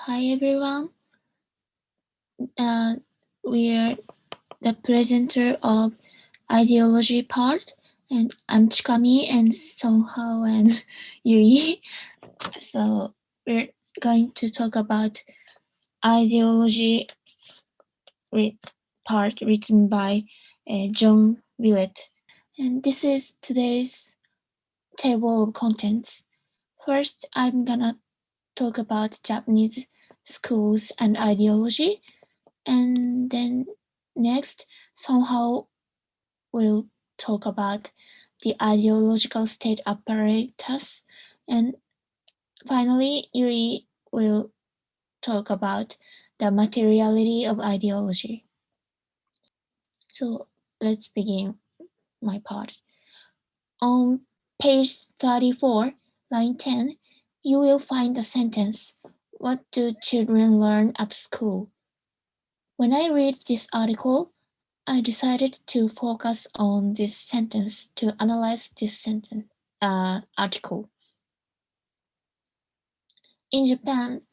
Hi everyone. Uh, we are the presenter of ideology part, and I'm Chikami and Songhao and Yui. So we're going to talk about ideology part written by John Willett. And this is today's table of contents. First, I'm gonna talk about Japanese schools and ideology. And then next, somehow we'll talk about the ideological state apparatus. And finally, Yui will talk about the materiality of ideology. So let's begin my part. On page 34, line 10, you will find the sentence, "What do children learn at school?" When I read this article, I decided to focus on this sentence to analyze this article. In Japan,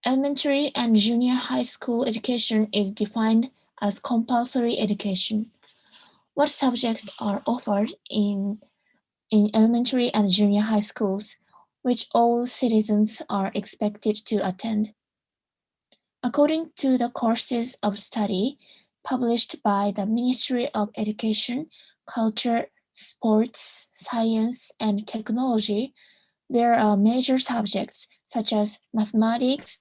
elementary and junior high school education is defined as compulsory education. What subjects are offered in elementary and junior high schools, which all citizens are expected to attend? According to the courses of study published by the Ministry of Education, Culture, Sports, Science, and Technology, there are major subjects such as mathematics,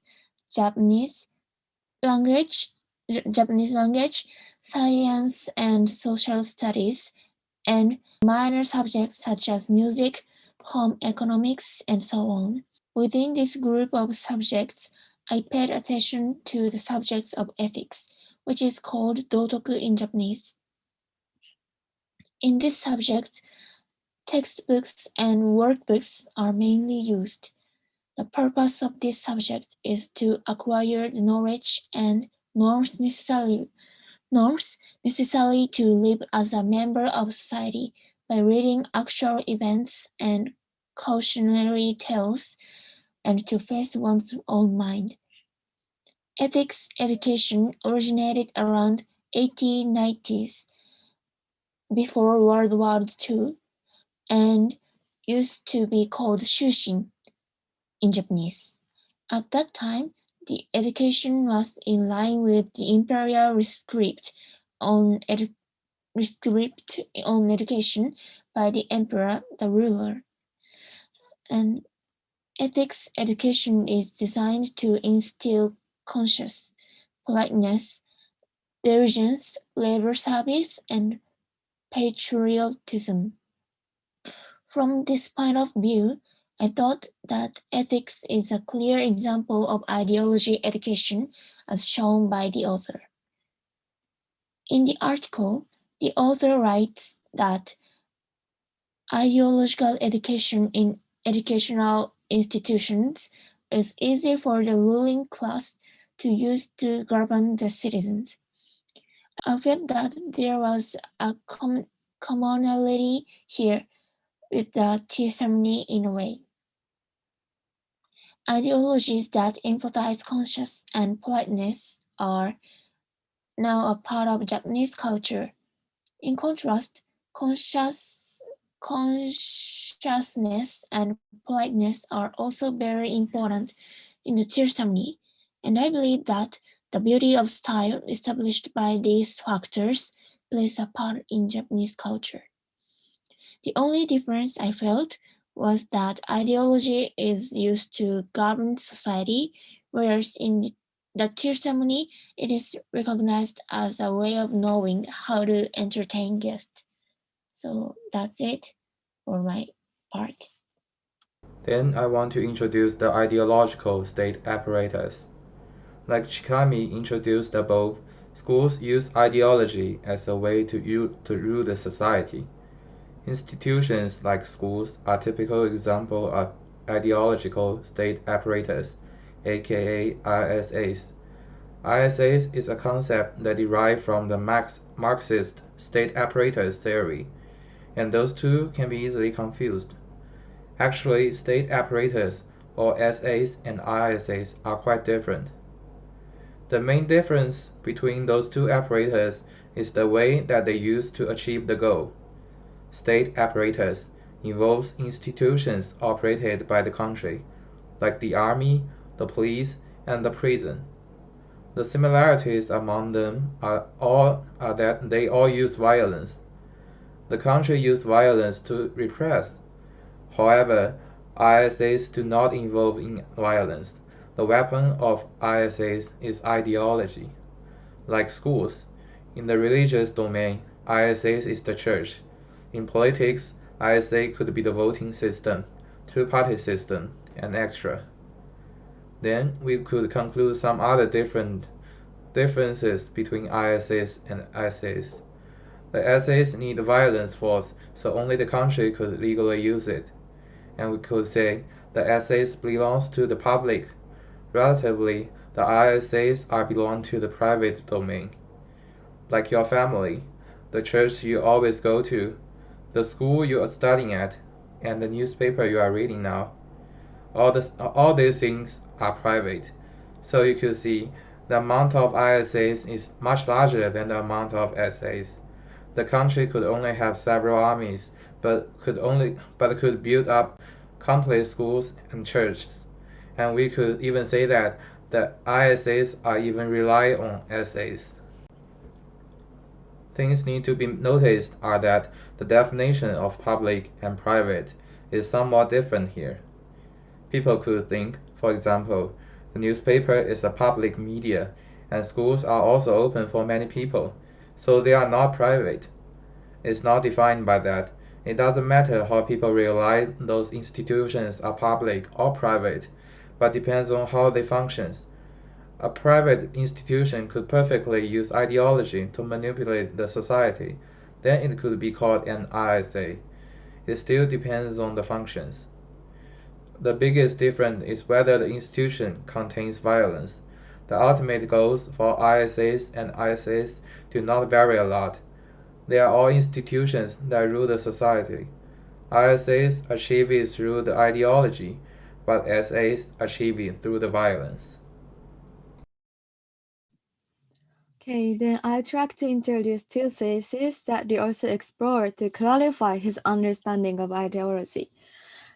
Japanese language, Japanese language, science and social studies, and minor subjects such as music, home economics, and so on. Within this group of subjects, I paid attention to the subjects of ethics, which is called dotoku in Japanese. In this subject, textbooks and workbooks are mainly used. The purpose of this subject is to acquire the knowledge and norms necessary to live as a member of society by reading actual events and cautionary tales and to face one's own mind. Ethics education originated around 1890s, before World War II, and used to be called shushin in Japanese. At that time, the education was in line with the imperial rescript on education by the emperor, the ruler. And ethics education is designed to instill conscience, politeness, diligence, labor service, and patriotism. From this point of view, I thought that ethics is a clear example of ideology education as shown by the author. In the article, the author writes that ideological education in educational institutions is easy for the ruling class to use to govern the citizens. I felt that there was a commonality here with the tea ceremony in a way. Ideologies that emphasize conscience and politeness are now a part of Japanese culture. In contrast, consciousness and politeness are also very important in the tea ceremony, and I believe that the beauty of style established by these factors plays a part in Japanese culture. The only difference I felt was that ideology is used to govern society, whereas in the tea ceremony, it is recognized as a way of knowing how to entertain guests. So that's it for my part. Then I want to introduce the ideological state apparatus. Like Chikami introduced above, schools use ideology as a way to rule the society. Institutions like schools are typical example of ideological state apparatus, aka ISAs. ISAs is a concept that derived from the Marxist state apparatus theory, and those two can be easily confused. Actually, state apparatus or SAs and ISAs are quite different. The main difference between those two apparatus is the way that they use to achieve the goal. State apparatus involves institutions operated by the country, like the army, the police, and the prison. The similarities among them are that they all use violence. The country used violence to repress. However, ISAs do not involve in violence. The weapon of ISAs is ideology. Like schools, in the religious domain, ISAs is the church. In politics, ISA could be the voting system, two-party system, and extra. Then we could conclude some other differences between ISAs and SAs. The SAs need violence force, so only the country could legally use it. And we could say the SAs belongs to the public. Relatively, the ISAs are belong to the private domain. Like your family, the church you always go to, the school you are studying at, and the newspaper you are reading now. All these things are private. So you could see the amount of ISAs is much larger than the amount of SAs. The country could only have several armies, but could build up countless schools and churches. And we could even say that the ISAs are even rely on SAs. Things need to be noticed are that the definition of public and private is somewhat different here. People could think, for example, the newspaper is a public media, and schools are also open for many people, so they are not private. It's not defined by that. It doesn't matter how people realize those institutions are public or private, but depends on how they function. A private institution could perfectly use ideology to manipulate the society. Then it could be called an ISA. It still depends on the functions. The biggest difference is whether the institution contains violence. The ultimate goals for ISAs and ISAs do not vary a lot. They are all institutions that rule the society. ISAs achieve it through the ideology, but SAs achieve it through the violence. Okay, then I try to introduce two theses that they also explore to clarify his understanding of ideology.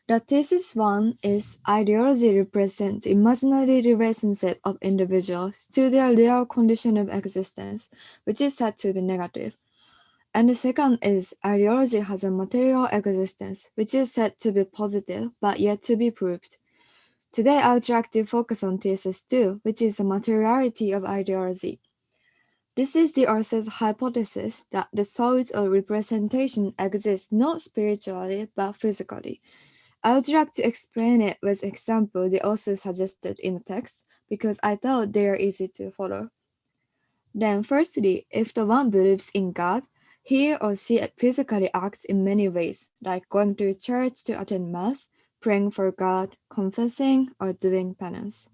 The thesis one is ideology represents imaginary relationship of individuals to their real condition of existence, which is said to be negative. And the second is ideology has a material existence, which is said to be positive but yet to be proved. Today I would like to focus on thesis 2, which is the materiality of ideology. This is the author's hypothesis that the souls of representation exist not spiritually but physically. I would like to explain it with example the author suggested in the text because I thought they are easy to follow. Then firstly, if the one believes in God, he or she physically acts in many ways, like going to church to attend mass, praying for God, confessing, or doing penance.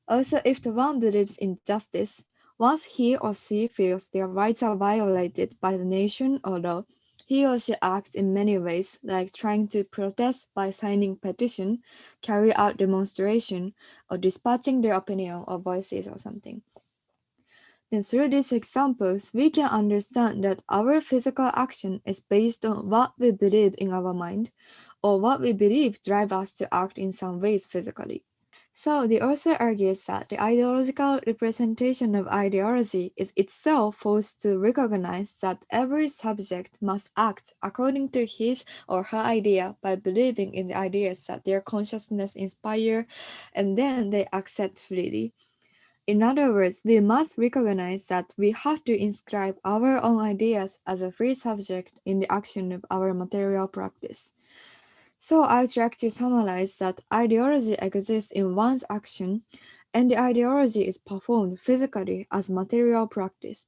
Also, if the one believes in justice, once he or she feels their rights are violated by the nation or law, he or she acts in many ways, like trying to protest by signing petition, carry out demonstration, or dispatching their opinion or voices or something. Then through these examples, we can understand that our physical action is based on what we believe in our mind, or what we believe drive us to act in some ways physically. So the author argues that the ideological representation of ideology is itself forced to recognize that every subject must act according to his or her idea by believing in the ideas that their consciousness inspire, and then they accept freely. In other words, we must recognize that we have to inscribe our own ideas as a free subject in the action of our material practice. So I'd like to summarize that ideology exists in one's action, and the ideology is performed physically as material practice.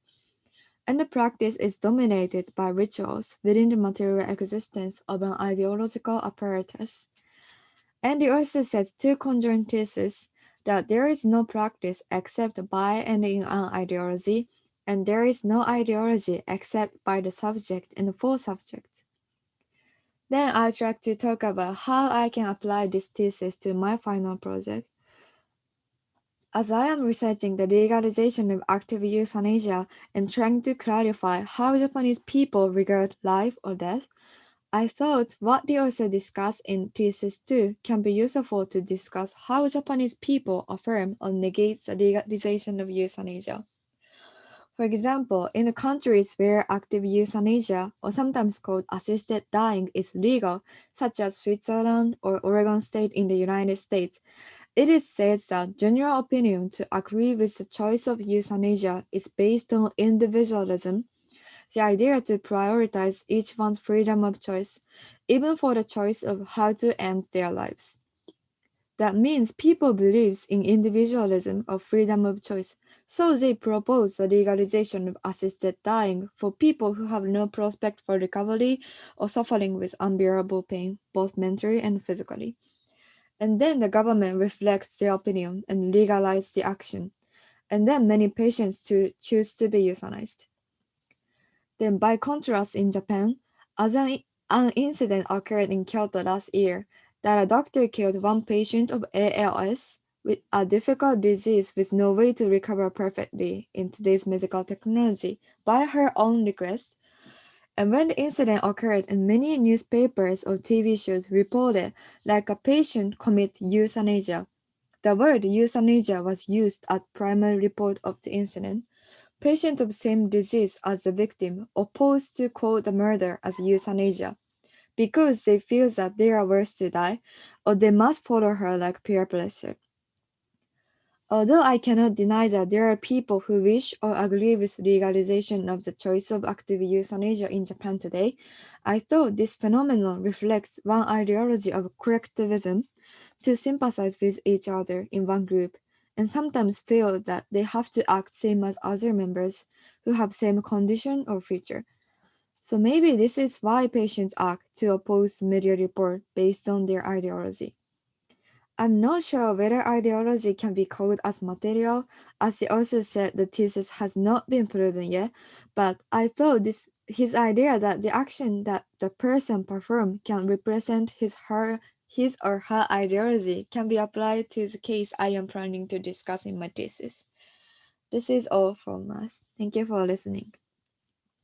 And the practice is dominated by rituals within the material existence of an ideological apparatus. And he also said two conjoined theses that there is no practice except by and in an ideology, and there is no ideology except by the subject and for subjects. Then I tried to talk about how I can apply this thesis to my final project. As I am researching the legalization of active euthanasia and trying to clarify how Japanese people regard life or death, I thought what the author discussed in Thesis 2 can be useful to discuss how Japanese people affirm or negate the legalization of euthanasia. For example, in the countries where active euthanasia, or sometimes called assisted dying, is legal, such as Switzerland or Oregon State in the United States, it is said that general opinion to agree with the choice of euthanasia is based on individualism, the idea to prioritize each one's freedom of choice, even for the choice of how to end their lives. That means people believe in individualism or freedom of choice, so they propose the legalization of assisted dying for people who have no prospect for recovery or suffering with unbearable pain, both mentally and physically. And then the government reflects their opinion and legalizes the action. And then many patients choose to be euthanized. Then, by contrast, in Japan, an incident occurred in Kyoto last year that a doctor killed one patient of ALS, with a difficult disease with no way to recover perfectly in today's medical technology, by her own request. And when the incident occurred, and many newspapers or TV shows reported like a patient commit euthanasia. The word euthanasia was used at primary report of the incident. Patients of same disease as the victim oppose to call the murder as euthanasia because they feel that they are worse to die or they must follow her like peer pressure. Although I cannot deny that there are people who wish or agree with legalization of the choice of active euthanasia in Japan today, I thought this phenomenon reflects one ideology of collectivism to sympathize with each other in one group and sometimes feel that they have to act same as other members who have same condition or feature. So maybe this is why patients act to oppose media report based on their ideology. I'm not sure whether ideology can be called as material, as the author said the thesis has not been proven yet, but I thought his idea that the action that the person performed can represent his or her ideology can be applied to the case I am planning to discuss in my thesis. This is all from us. Thank you for listening.